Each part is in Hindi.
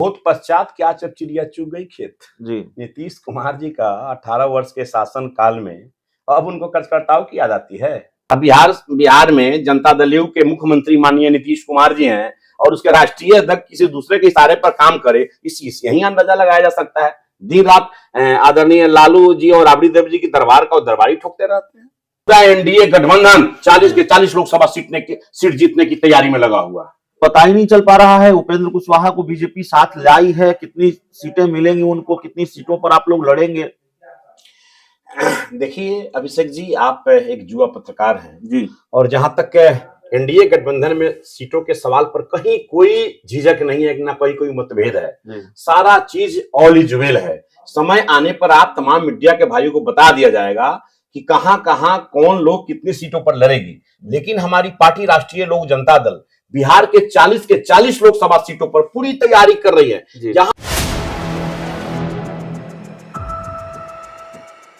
बहुत पश्चात क्या जब चिड़िया चुग गई खेत। जी। नीतीश कुमार जी का 18 वर्ष के शासन काल में अब उनको कार्यकर्ताओं की याद आती है। अब बिहार में जनता दल यू के मुख्यमंत्री माननीय नीतीश कुमार जी हैं और उसके राष्ट्रीय अध्यक्ष किसी दूसरे के इशारे पर काम करे, इस यही अंदाजा लगाया जा सकता है। दिन रात आदरणीय लालू जी और राबड़ी देवी जी की दरबार का दरबारी ठोकते रहते हैं। पूरा एनडीए गठबंधन 40 के 40 लोकसभा सीट जीतने की तैयारी में लगा हुआ है। पता ही नहीं चल पा रहा है उपेंद्र कुशवाहा को बीजेपी साथ लाई है, कितनी सीटें मिलेंगी उनको, कितनी सीटों पर आप लोग लड़ेंगे। देखिए अभिषेक जी, आप एक युवा पत्रकार हैं जी, और जहां तक एनडीए गठबंधन में सीटों के सवाल पर कहीं कोई झिझक नहीं है, ना कोई मतभेद है। सारा चीज ऑल इज वेल है। समय आने पर आप तमाम मीडिया के भाइयों को बता दिया जाएगा कि कहां कहां कौन लोग कितनी सीटों पर लड़ेगी। लेकिन हमारी पार्टी राष्ट्रीय लोक जनता दल बिहार के 40 लोकसभा सीटों पर पूरी तैयारी कर रही है। जहां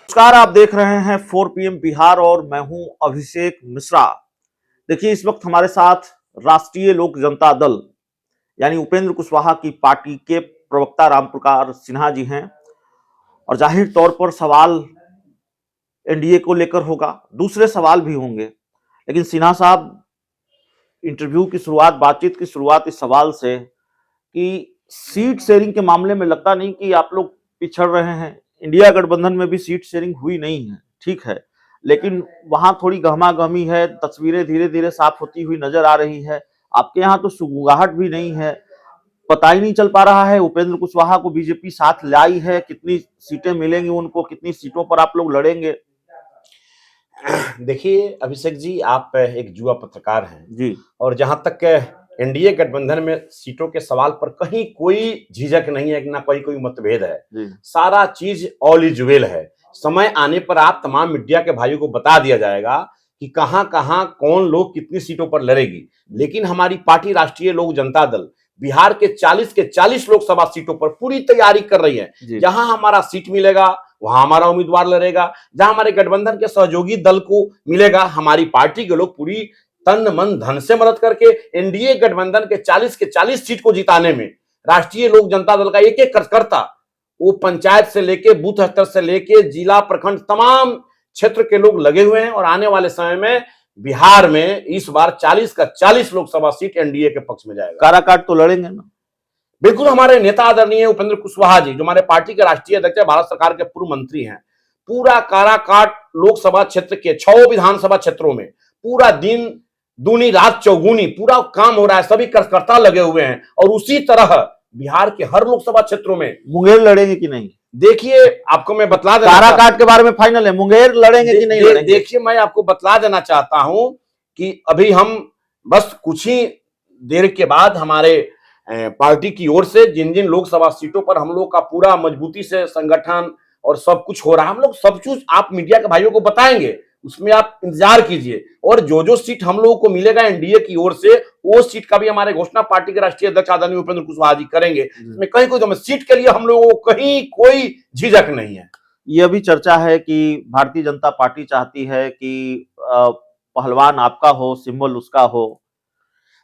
नमस्कार, आप देख रहे हैं 4 PM बिहार और मैं हूं अभिषेक मिश्रा। देखिए, इस वक्त हमारे साथ राष्ट्रीय लोक जनता दल यानी उपेंद्र कुशवाहा की पार्टी के प्रवक्ता रामप्रकाश सिन्हा जी हैं और जाहिर तौर पर सवाल एनडीए को लेकर होगा, दूसरे सवाल भी होंगे। लेकिन सिन्हा साहब, इंटरव्यू की शुरुआत, बातचीत की शुरुआत इस सवाल से कि सीट शेयरिंग के मामले में लगता नहीं कि आप लोग पिछड़ रहे हैं। इंडिया गठबंधन में भी सीट शेयरिंग हुई नहीं है, ठीक है, लेकिन वहां थोड़ी गहमा-गहमी है, तस्वीरें धीरे धीरे साफ होती हुई नजर आ रही है। आपके यहाँ तो सुगबुगाहट भी नहीं है, पता ही नहीं चल पा रहा है उपेंद्र कुशवाहा को बीजेपी साथ लाई है, कितनी सीटें मिलेंगी उनको, कितनी सीटों पर आप लोग लड़ेंगे। देखिए अभिषेक जी, आप एक युवा पत्रकार हैं जी, और जहां तक एनडीए गठबंधन में सीटों के सवाल पर कहीं कोई झिझक नहीं है, ना कोई मतभेद है। सारा चीज ऑल इज वेल है। समय आने पर आप तमाम मीडिया के भाइयों को बता दिया जाएगा कि कहां कहां कौन लोग कितनी सीटों पर लड़ेगी। लेकिन हमारी पार्टी राष्ट्रीय लोक जनता दल बिहार के 40 लोकसभा सीटों पर पूरी तैयारी कर रही है। जहां हमारा सीट मिलेगा वहां हमारा उम्मीदवार लड़ेगा, जहां हमारे गठबंधन के सहयोगी दल को मिलेगा, हमारी पार्टी के लोग पूरी तन मन धन से मदद करके एनडीए गठबंधन के 40 सीट को जिताने में राष्ट्रीय लोक जनता दल का एक एक कार्यकर्ता, वो पंचायत से लेके बूथ स्तर से लेके जिला प्रखंड तमाम क्षेत्र के लोग लगे हुए हैं। और आने वाले समय में बिहार में इस बार 40 लोकसभा सीट एनडीए के पक्ष में जाएगा। काराकाट तो लड़ेंगे ना? बिल्कुल। हमारे नेता आदरणीय उपेंद्र कुशवाहा जी, जो हमारे पार्टी के राष्ट्रीय अध्यक्ष, भारत सरकार के पूर्व मंत्री हैं, पूरा काराकाट लोकसभा क्षेत्र के 6 विधानसभा क्षेत्रों में पूरा दिन दूनी रात चौगुनी पूरा काम हो रहा है। सभी कार्यकर्ता लगे हुए हैं और उसी तरह बिहार के हर लोकसभा क्षेत्रों में मुंगेर लड़ेंगे कि नहीं? देखिए, आपको मैं बतला देना, काराकाट के बारे में फाइनल है, मुंगेर लड़ेंगे कि नहीं लड़ेंगे? देखिए, मैं आपको बतला देना चाहता हूं कि अभी हम बस कुछ ही देर के बाद हमारे पार्टी की ओर से जिन जिन लोकसभा सीटों पर हम लोग का पूरा मजबूती से संगठन और सब कुछ हो रहा है, हम लोग सब कुछ आप मीडिया के भाइयों को बताएंगे, उसमें आप इंतजार कीजिए। और जो सीट हम लोगों को मिलेगा एनडीए की ओर से, वो सीट का भी हमारे घोषणा पार्टी के राष्ट्रीय अध्यक्ष आदरणीय उपेंद्र कुशवाहा जी करेंगे। इसमें कहीं कोई सीट के लिए हम लोगों को कहीं कोई झिझक नहीं है। यह भी चर्चा है कि भारतीय जनता पार्टी चाहती है कि पहलवान आपका हो, सिंबल उसका हो।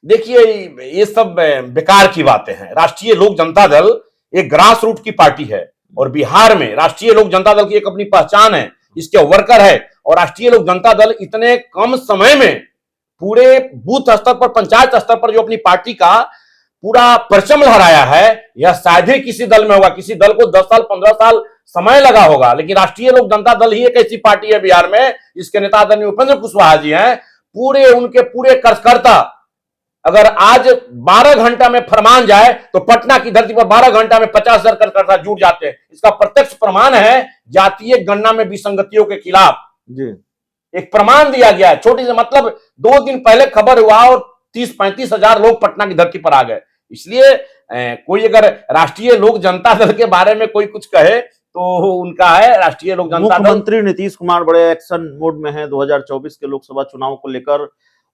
देखिए, ये सब बेकार की बातें हैं। राष्ट्रीय लोक जनता दल एक ग्रास रूट की पार्टी है और बिहार में राष्ट्रीय लोक जनता दल की एक अपनी पहचान है, इसके वर्कर है। और राष्ट्रीय लोक जनता दल इतने कम समय में पूरे बूथ स्तर पर, पंचायत स्तर पर जो अपनी पार्टी का पूरा परचम लहराया है, यह शायद ही किसी दल में होगा। किसी दल को 10 साल 15 साल समय लगा होगा, लेकिन राष्ट्रीय लोक जनता दल ही एक ऐसी पार्टी है बिहार में, इसके नेता आदरणीय उपेंद्र कुशवाहा जी हैं। उनके पूरे कार्यकर्ता, अगर आज 12 घंटा में फरमान जाए तो पटना की धरती पर 12 घंटा में 50,000 कार्यकर्ता जुट जाते हैं। इसका प्रत्यक्ष प्रमाण है जातीय गणना में विसंगतियों के खिलाफ जी एक प्रमाण दिया गया है। छोटी से मतलब 2 दिन पहले खबर हुआ और 30-35 हजार लोग पटना की धरती पर आ गए। इसलिए कोई अगर राष्ट्रीय लोक जनता दल के बारे में कोई कुछ कहे तो उनका है राष्ट्रीय लोक जनता दल। मुख्यमंत्री नीतीश कुमार बड़े एक्शन मोड में है। 2024 के लोकसभा चुनाव को लेकर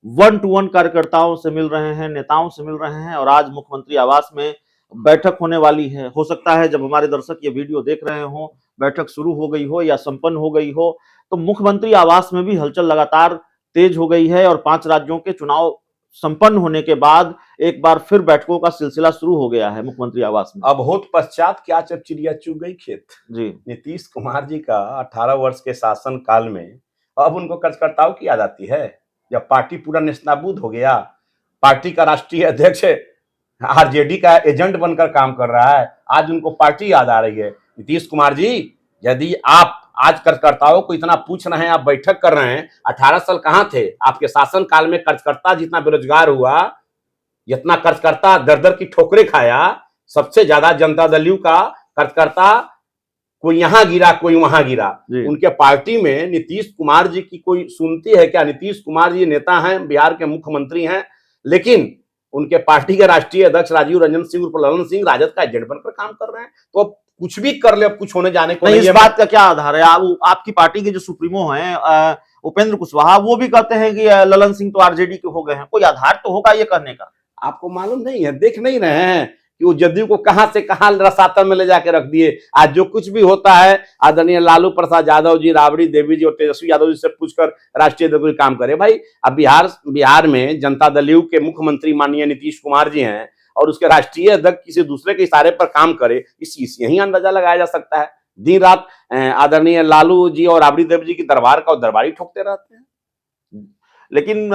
1-to-1 कार्यकर्ताओं से मिल रहे हैं, नेताओं से मिल रहे हैं और आज मुख्यमंत्री आवास में बैठक होने वाली है। हो सकता है जब हमारे दर्शक ये वीडियो देख रहे हो, बैठक शुरू हो गई हो या संपन्न हो गई हो, तो मुख्यमंत्री आवास में भी हलचल लगातार तेज हो गई है और 5 राज्यों के चुनाव संपन्न होने के बाद एक बार फिर बैठकों का सिलसिला शुरू हो गया है मुख्यमंत्री आवास में। अब होत पश्चात क्या, जब चिड़िया चुग गई खेत। जी, नीतीश कुमार जी का 18 वर्ष के शासन काल में अब उनको कार्यकर्ताओं की याद आती है, जब पार्टी पूरा नेस्तनाबूद हो गया, पार्टी का राष्ट्रीय अध्यक्ष आरजेडी का एजेंट बनकर काम कर रहा है, आज उनको पार्टी याद आ रही है। नीतीश कुमार जी, यदि आप आज कार्यकर्ताओं को इतना पूछ रहे हैं, आप बैठक कर रहे हैं, 18 साल कहां थे आपके शासन काल में? कार्यकर्ता जितना बेरोजगार हुआ, जितना कार्यकर्ता दर दर की ठोकरें खाया, सबसे ज्यादा जनता दल का कार्यकर्ता कोई यहां गिरा कोई वहां गिरा। उनके पार्टी में नीतीश कुमार जी की कोई सुनती है क्या? नीतीश कुमार जी नेता हैं, बिहार के मुख्यमंत्री हैं, लेकिन उनके पार्टी के राष्ट्रीय अध्यक्ष राजीव रंजन सिंह उर्फ ललन सिंह राजद का एजेंट बनकर काम कर रहे हैं। तो अब कुछ भी कर ले, अब कुछ होने जाने को नहीं। नहीं इस है। बात का क्या आधार है? आपकी पार्टी के जो सुप्रीमो हैं उपेंद्र कुशवाहा, वो भी कहते हैं कि ललन सिंह तो आरजेडी के हो गए हैं। कोई आधार तो होगा ये कहने का? आपको मालूम नहीं है, देख नहीं रहे हैं कि वो जदयू को कहां से कहां रसातल में ले जाके रख दिए। आज जो कुछ भी होता है, आदरणीय लालू प्रसाद यादव जी, राबड़ी देवी जी और तेजस्वी यादव जी से पूछकर राष्ट्रीय अध्यक्ष काम करे। भाई, अब बिहार में जनता दल के मुख्यमंत्री माननीय नीतीश कुमार जी हैं और उसके राष्ट्रीय अध्यक्ष किसी दूसरे के इशारे पर काम करे, इस यही अंदाजा लगाया जा सकता है। दिन रात आदरणीय लालू जी और राबड़ी देवी जी की दरबार का दरबारी ठोकते रहते हैं। लेकिन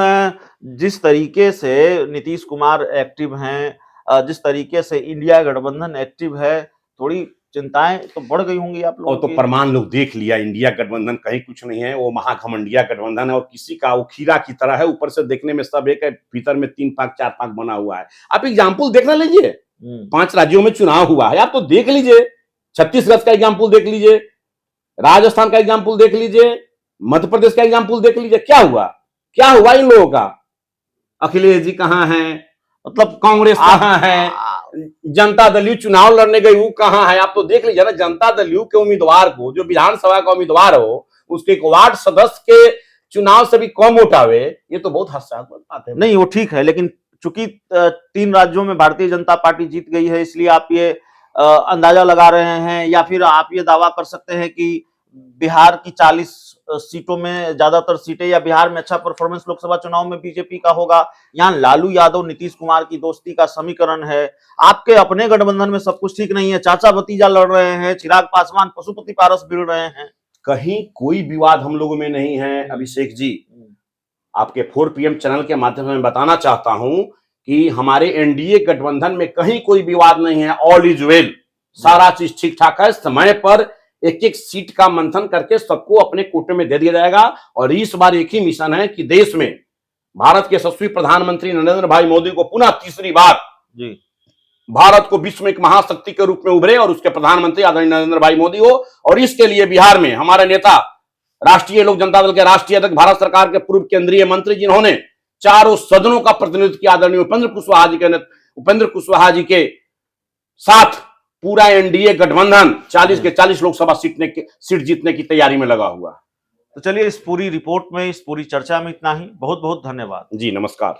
जिस तरीके से नीतीश कुमार एक्टिव हैं, जिस तरीके से इंडिया गठबंधन एक्टिव है, थोड़ी चिंताएं तो बढ़ गई होंगी आप लोगों और तो प्रमाण लोग देख लिया, इंडिया गठबंधन कहीं कुछ नहीं है, वो महाघमंडिया गठबंधन है और किसी का वो खीरा की तरह है। ऊपर से देखने में सब एक है, भीतर में 3 पाक 4 पाक बना हुआ है। आप एग्जाम्पल देखना लीजिए, 5 राज्यों में चुनाव हुआ है, आप तो देख लीजिए। छत्तीसगढ़ का एग्जाम्पल देख लीजिए, राजस्थान का एग्जाम्पल देख लीजिए, मध्य प्रदेश का एग्जाम्पल देख लीजिए। क्या हुआ इन लोगों का? अखिलेश जी कहां हैं, मतलब कांग्रेस कहां है, जनता दल चुनाव लड़ने गई वो कहां है? आप तो देख लीजिए ना, जनता दल के उम्मीदवार को, जो विधानसभा का उम्मीदवार हो, उसके एक वार्ड सदस्य के चुनाव से भी कम वोट आवे, ये तो बहुत हास्यास्पद बात है। नहीं, वो ठीक है, लेकिन चूंकि 3 राज्यों में भारतीय जनता पार्टी जीत गई है, इसलिए आप ये अंदाजा लगा रहे हैं, या फिर आप ये दावा कर सकते हैं कि बिहार की 40 सीटों में ज्यादातर सीटें, या बिहार में अच्छा परफॉर्मेंस लोकसभा चुनाव में बीजेपी का होगा। यहाँ लालू यादव नीतीश कुमार की दोस्ती का समीकरण है। आपके अपने गठबंधन में सब कुछ ठीक नहीं है, चाचा भतीजा लड़ रहे हैं, चिराग पासवान पशुपति पारस भिड़ रहे हैं। कहीं कोई विवाद हम लोगों में नहीं है अभिषेक जी। आपके 4 PM चैनल के माध्यम से मैं बताना चाहता हूं कि हमारे एनडीए गठबंधन में कहीं कोई विवाद नहीं है। ऑल इज वेल, सारा चीज ठीक ठाक है। समय पर एक एक सीट का मंथन करके सबको अपने कोटे में दे दिया जाएगा। और इस बार एक ही मिशन है कि देश में भारत के यशस्वी प्रधानमंत्री नरेंद्र भाई मोदी को पुनः तीसरी बार भारत को विश्व में एक महाशक्ति के रूप में उभरे और उसके प्रधानमंत्री आदरणीय नरेंद्र भाई मोदी हो। और इसके लिए बिहार में हमारे नेता, राष्ट्रीय लोक जनता दल के राष्ट्रीय अध्यक्ष, भारत सरकार के पूर्व केंद्रीय मंत्री, जिन्होंने चारों सदनों का प्रतिनिधित्व किया, आदरणीय उपेंद्र कुशवाहा जी के साथ पूरा एनडीए गठबंधन 40 के 40 लोकसभा सीट जीतने की तैयारी में लगा हुआ। तो चलिए, इस पूरी रिपोर्ट में, इस पूरी चर्चा में इतना ही। बहुत बहुत धन्यवाद जी, नमस्कार।